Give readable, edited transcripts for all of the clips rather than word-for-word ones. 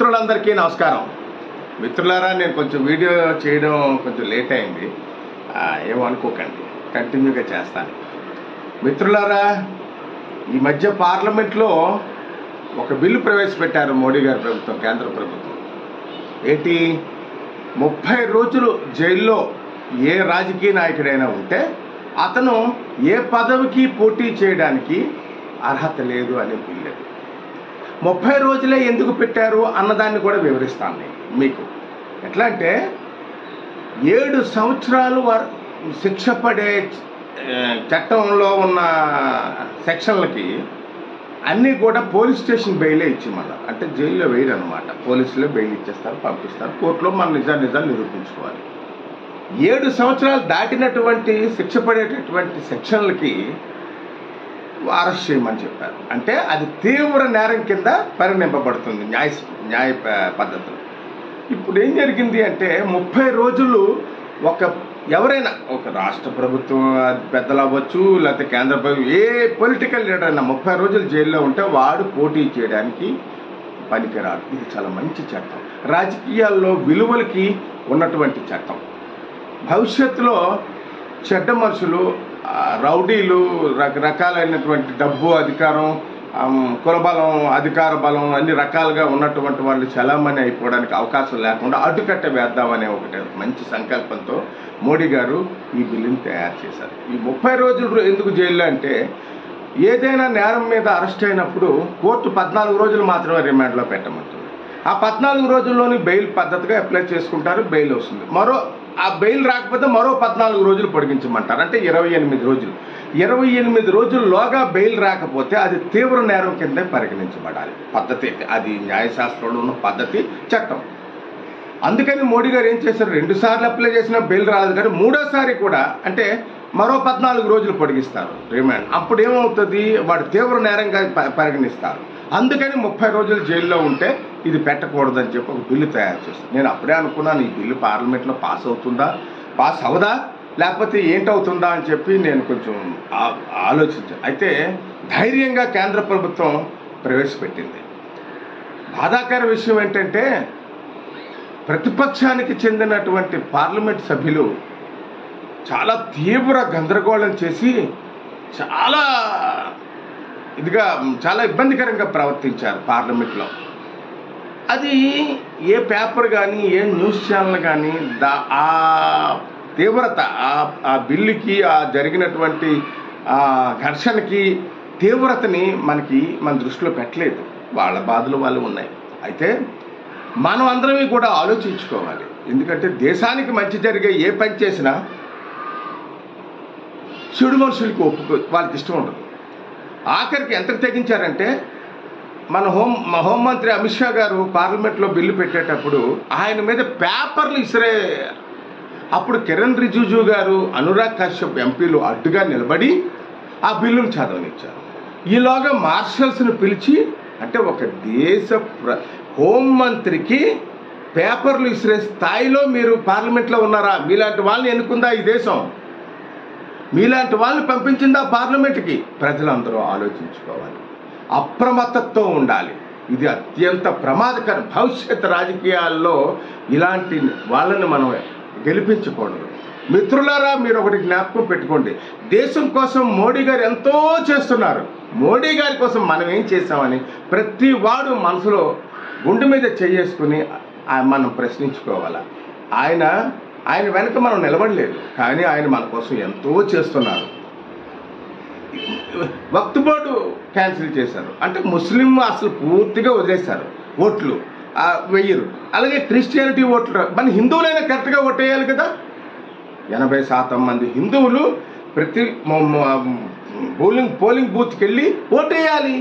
మిత్రులందరికీ నమస్కారం. మిత్రులారా, నేను కొంచెం వీడియో చేయడం కొంచెం లేట్ అయింది, ఏమనుకోకండి, కంటిన్యూగా చేస్తాను. మిత్రులారా, ఈ మధ్య పార్లమెంట్లో ఒక బిల్లు ప్రవేశపెట్టారు మోడీ గారి ప్రభుత్వం, కేంద్ర ప్రభుత్వం. ఏంటి, 30 రోజులు జైల్లో ఏ రాజకీయ నాయకుడైనా ఉంటే అతను ఏ పదవికి పోటీ చేయడానికి అర్హత లేదు అనే బిల్లు. 30 రోజులే ఎందుకు పెట్టారు అన్నదాన్ని కూడా వివరిస్తాను నేను మీకు. ఎట్లా అంటే 7 సంవత్సరాలు శిక్ష పడే చట్టంలో ఉన్న సెక్షన్లకి అన్నీ కూడా పోలీస్ స్టేషన్ బెయిలే ఇచ్చిమన్నారు. అంటే జైల్లో వేయరు అనమాట, పోలీసులే బెయిల్ ఇచ్చేస్తారు, పంపిస్తారు, కోర్టులో మన నిజాలు నిరూపించుకోవాలి. 7 సంవత్సరాలు దాటినటువంటి శిక్ష పడేటటువంటి సెక్షన్లకి అరెస్ట్ చేయమని చెప్పారు. అంటే అది తీవ్ర నేరం కింద పరిగణింపబడుతుంది న్యాయ పద్ధతులు. ఇప్పుడు ఏం జరిగింది అంటే 30 రోజులు ఎవరైనా ఒక రాష్ట్ర ప్రభుత్వం పెద్దలు అవ్వచ్చు, లేకపోతే కేంద్ర ప్రభుత్వం, ఏ పొలిటికల్ లీడర్ అయినా 30 రోజులు జైల్లో ఉంటే వాడు పోటీ చేయడానికి పనికిరాడు. ఇది చాలా మంచి చట్టం, రాజకీయాల్లో విలువలకి ఉన్నటువంటి చట్టం. భవిష్యత్తులో చెడ్డ మనుషులు, రౌడీలు, రకరకాలైనటువంటి డబ్బు, అధికారం, కులబలం, అధికార బలం అన్ని రకాలుగా ఉన్నటువంటి వాళ్ళు చలామణి అయిపోవడానికి అవకాశం లేకుండా అడ్డుకట్ట వేద్దామనే ఒకటి మంచి సంకల్పంతో మోడీ గారు ఈ బిల్లుని తయారు చేశారు. ఈ 30 రోజులు ఎందుకు జైల్లో అంటే, ఏదైనా నేరం మీద అరెస్ట్ అయినప్పుడు కోర్టు 14 రోజులు మాత్రమే రిమాండ్లో పెట్టమంటుంది. ఆ 14 రోజుల్లోని బెయిల్ పద్ధతిగా అప్లై చేసుకుంటారు, బెయిల్ వస్తుంది. ఆ బెయిల్ రాకపోతే మరో 14 రోజులు పొడిగించమంటారు. అంటే 28 రోజులు. 28 రోజుల్లోగా బెయిల్ రాకపోతే అది తీవ్ర నేరం కింద పరిగణించబడాలి. పద్ధతి అది న్యాయశాస్త్రంలో ఉన్న పద్ధతి, చట్టం. అందుకని మోడీ గారు ఏం చేశారు, 2 సార్లు అప్లై చేసినా బెయిల్ రాలేదు, కానీ 3వసారి కూడా అంటే మరో 14 రోజులు పొడిగిస్తారు రిమాండ్. అప్పుడు ఏమవుతుంది, వాడు తీవ్ర నేరంగా పరిగణిస్తారు. అందుకని 30 రోజులు జైల్లో ఉంటే ఇది పెట్టకూడదని చెప్పి ఒక బిల్లు తయారు చేస్తాను. నేను అప్పుడే అనుకున్నాను, ఈ బిల్లు పార్లమెంట్లో పాస్ అవుతుందా, పాస్ అవదా, లేకపోతే ఏంటవుతుందా అని చెప్పి నేను కొంచెం ఆలోచించాను. అయితే ధైర్యంగా కేంద్ర ప్రభుత్వం ప్రవేశపెట్టింది. బాధాకర విషయం ఏంటంటే, ప్రతిపక్షానికి చెందినటువంటి పార్లమెంట్ సభ్యులు చాలా తీవ్ర గందరగోళం చేసి చాలా ఇబ్బందికరంగా ప్రవర్తించారు పార్లమెంట్లో. అది ఏ పేపర్ కానీ, ఏ న్యూస్ ఛానల్ కానీ ఆ తీవ్రత, ఆ బిల్లుకి, ఆ జరిగినటువంటి ఘర్షణకి తీవ్రతని మన దృష్టిలో పెట్టలేదు. వాళ్ళ బాధలు వాళ్ళు ఉన్నాయి. అయితే మనం అందరమే కూడా ఆలోచించుకోవాలి. ఎందుకంటే దేశానికి మంచి జరిగే ఏ పని చేసినా చెడు మనుషులకి వాళ్ళకి ఇష్టం ఉండదు. ఆఖరికి ఎంతకు తెగించారంటే, మన హోంమంత్రి అమిత్ షా గారు పార్లమెంట్లో బిల్లు పెట్టేటప్పుడు ఆయన మీద పేపర్లు ఇసిరే. అప్పుడు కిరణ్ రిజిజు గారు, అనురాగ్ కశ్యప్ ఎంపీలు అడ్డుగా నిలబడి ఆ బిల్లును చదవనిచ్చారు. ఈలోగా మార్షల్స్ను పిలిచి, అంటే ఒక దేశ హోంమంత్రికి పేపర్లు ఇసిరే స్థాయిలో మీరు పార్లమెంట్లో ఉన్నారా? మీలాంటి వాళ్ళని ఎన్నుకుందా ఈ దేశం? మీలాంటి వాళ్ళని పంపించిందా పార్లమెంట్కి? ప్రజలందరూ ఆలోచించుకోవాలి, అప్రమత్తతో ఉండాలి. ఇది అత్యంత ప్రమాదకరం. భవిష్యత్ రాజకీయాల్లో ఇలాంటి వాళ్ళని మనం గెలిపించకూడదు. మిత్రులారా, మీరు ఒకటి జ్ఞాపకం పెట్టుకోండి, దేశం కోసం మోడీ గారు ఎంతో చేస్తున్నారు. మోడీ గారి కోసం మనం ఏం చేశామని ప్రతి వాడు మనసులో గుండె మీద చేసుకుని మనం ప్రశ్నించుకోవాలి. ఆయన వెనక మనం నిలబడలేదు, కానీ ఆయన మన కోసం ఎంతో చేస్తున్నారు. వక్ఫ్ బోర్డు క్యాన్సిల్ చేశారు, అంటే ముస్లిం అసలు పూర్తిగా వదిలేశారు, ఓట్లు వెయ్యరు. అలాగే క్రిస్టియానిటీ ఓట్లు, మన హిందువులైనా కరెక్ట్గా ఓటేయాలి కదా. 80% మంది హిందువులు ప్రతి పోలింగ్ బూత్కి వెళ్ళి ఓటేయాలి.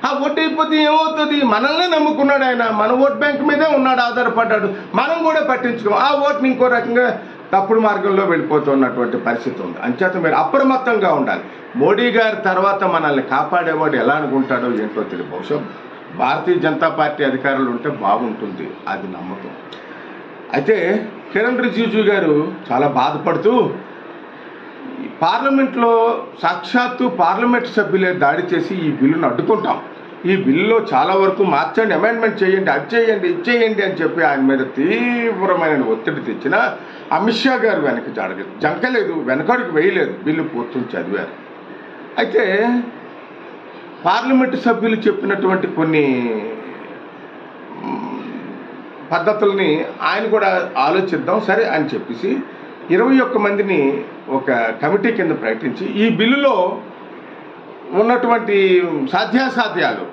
ఆ ఓటు అయిపోతే ఏమవుతుంది, మనల్నే నమ్ముకున్నాడు ఆయన, మన ఓట్ బ్యాంక్ మీదే ఉన్నాడు, ఆధారపడ్డాడు. మనం కూడా పట్టించుకోం, ఆ ఓటుని ఇంకో రకంగా తప్పుడు మార్గంలో వెళ్ళిపోతున్నటువంటి పరిస్థితి ఉంది. అంచేత మీరు అప్రమత్తంగా ఉండాలి. మోడీ గారి తర్వాత మనల్ని కాపాడేవాడు ఎలా అనుకుంటాడో ఏంటో తెలియదు. బహుశా భారతీయ జనతా పార్టీ అధికారులు ఉంటే బాగుంటుంది, అది నమ్మకం. అయితే కిరణ్ రిజిజు గారు చాలా బాధపడుతూ, పార్లమెంట్లో సాక్షాత్తు పార్లమెంట్ సభ్యులే దాడి చేసి ఈ బిల్లును అడ్డుకుంటాం, ఈ బిల్లులో చాలా వరకు మార్చండి, అమెండ్మెంట్ చేయండి, అది చేయండి, ఇది చేయండి అని చెప్పి ఆయన మీద తీవ్రమైన ఒత్తిడి తెచ్చిన అమిత్ షా గారు వెనక్కి జంకలేదు, వెనకడికి వేయలేదు, బిల్లు పూర్తి చదివారు. అయితే పార్లమెంటు సభ్యులు చెప్పినటువంటి కొన్ని పద్ధతుల్ని ఆయన కూడా ఆలోచిద్దాం సరే అని చెప్పేసి 21 మందిని ఒక కమిటీ కింద ప్రకటించి ఈ బిల్లులో ఉన్నటువంటి సాధ్యాసాధ్యాలు,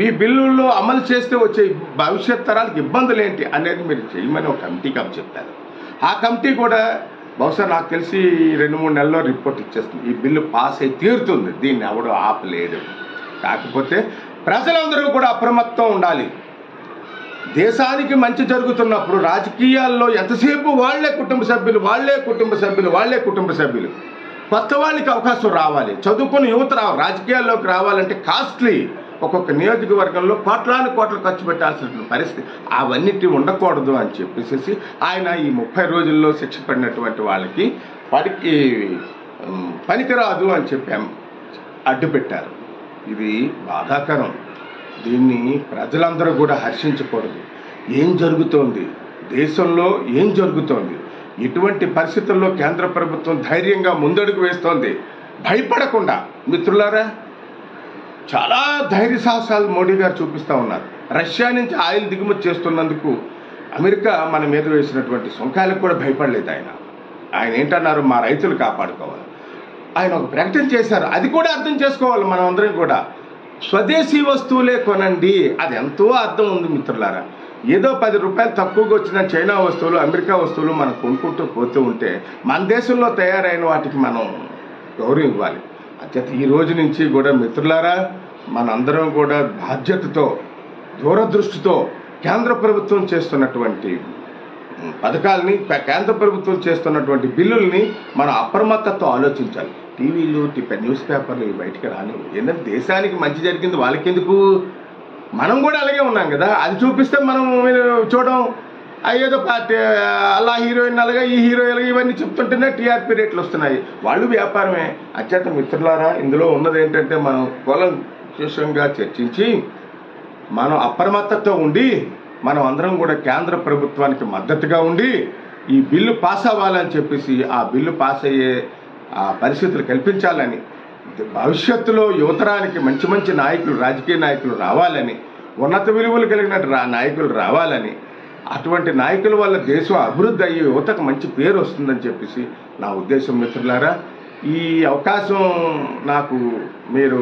ఈ బిల్లుల్లో అమలు చేస్తే వచ్చే భవిష్యత్ తరాలకు ఇబ్బందులు ఏంటి అనేది మీరు చేయమని ఒక కమిటీకి చెప్పారు. ఆ కమిటీ కూడా బహుశా నాకు తెలిసి 2-3 నెలల్లో రిపోర్ట్ ఇచ్చేస్తుంది. ఈ బిల్లు పాస్ అయి తీరుతుంది, దీన్ని ఎవడో ఆపలేడు. కాకపోతే ప్రజలందరూ కూడా అప్రమత్తం ఉండాలి. దేశానికి మంచి జరుగుతున్నప్పుడు రాజకీయాల్లో ఎంతసేపు వాళ్లే కుటుంబ సభ్యులు కొత్త వాళ్ళకి అవకాశం రావాలి, చదువుకుని యువత రాజకీయాల్లోకి రావాలంటే కాస్ట్లీ, ఒక్కొక్క నియోజకవర్గంలో కోట్లు ఖర్చు పెట్టాల్సిన పరిస్థితి, అవన్నిటి ఉండకూడదు అని చెప్పేసి ఆయన ఈ 30 రోజుల్లో శిక్ష పడినటువంటి వాళ్ళకి పనికిరాదు అని చెప్పి అడ్డుపెట్టారు. ఇది బాధాకరం. దీన్ని ప్రజలందరూ కూడా హర్షించకూడదు. ఏం జరుగుతోంది దేశంలో, ఏం జరుగుతోంది, ఇటువంటి పరిస్థితుల్లో కేంద్ర ప్రభుత్వం ధైర్యంగా ముందడుగు వేస్తోంది, భయపడకుండా. మిత్రులారా, చాలా ధైర్య సాహసాలు మోడీ గారు చూపిస్తూ ఉన్నారు. రష్యా నుంచి ఆయిల్ దిగుమతి చేస్తున్నందుకు అమెరికా మన మీద వేసినటువంటి సుంకాలకు కూడా భయపడలేదు. ఆయన ఏంటన్నారు, మా రైతులు కాపాడుకోవాలి. ఆయన ఒక ప్రకటన చేశారు, అది కూడా అర్థం చేసుకోవాలి మనం అందరం కూడా. స్వదేశీ వస్తువులే కొనండి, అది ఎంతో అర్థం ఉంది మిత్రులారా. ఏదో 10 రూపాయలు తక్కువగా వచ్చిన చైనా వస్తువులు, అమెరికా వస్తువులు మనం కొనుక్కుంటూ పోతూ ఉంటే మన దేశంలో తయారైన వాటికి మనం గౌరవం ఇవ్వాలి. అత్యంత ఈ రోజు నుంచి కూడా మిత్రులారా, మనందరం కూడా బాధ్యతతో, దూరదృష్టితో కేంద్ర ప్రభుత్వం చేస్తున్నటువంటి పథకాలని, కేంద్ర ప్రభుత్వం చేస్తున్నటువంటి బిల్లుల్ని మనం అప్రమత్తతో ఆలోచించాలి. టీవీలు, న్యూస్ పేపర్లు బయటికి రానివ్వు. ఏంటంటే దేశానికి మంచి జరిగింది వాళ్ళకెందుకు, మనం కూడా అలాగే ఉన్నాం కదా, అది చూపిస్తే మనం చూడడం. ఏదో పార్టీ అలా హీరోయిన్ అలాగా, ఈ హీరోయిన్ ఇవన్నీ చెప్తుంటేనే టీఆర్పీ రేట్లు వస్తున్నాయి, వాళ్ళు వ్యాపారమే. అత్యంత మిత్రులారా, ఇందులో ఉన్నది ఏంటంటే మనం కూలంకషంగా చర్చించి మనం అప్రమత్తతో ఉండి మనం అందరం కూడా కేంద్ర ప్రభుత్వానికి మద్దతుగా ఉండి ఈ బిల్లు పాస్ అవ్వాలని చెప్పేసి, ఆ బిల్లు పాస్ అయ్యే ఆ పరిస్థితులు కల్పించాలని, భవిష్యత్తులో యువతరానికి మంచి నాయకులు, రాజకీయ నాయకులు రావాలని, ఉన్నత విలువలు కలిగిన నాయకులు రావాలని, అటువంటి నాయకుల వల్ల దేశం అభివృద్ధి అయ్యి యువతకు మంచి పేరు వస్తుందని చెప్పేసి నా ఉద్దేశం. మిత్రులారా, ఈ అవకాశం నాకు మీరు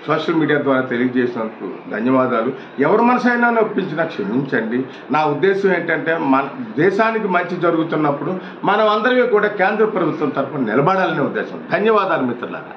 సోషల్ మీడియా ద్వారా తెలియజేసినందుకు ధన్యవాదాలు. ఎవరి మనసైనా నొప్పించినా క్షమించండి. నా ఉద్దేశం ఏంటంటే, మన దేశానికి మంచి జరుగుతున్నప్పుడు మనం అందరికీ కూడా కేంద్ర ప్రభుత్వం తరఫున నిలబడాలనే ఉద్దేశం. ధన్యవాదాలు మిత్రులారా.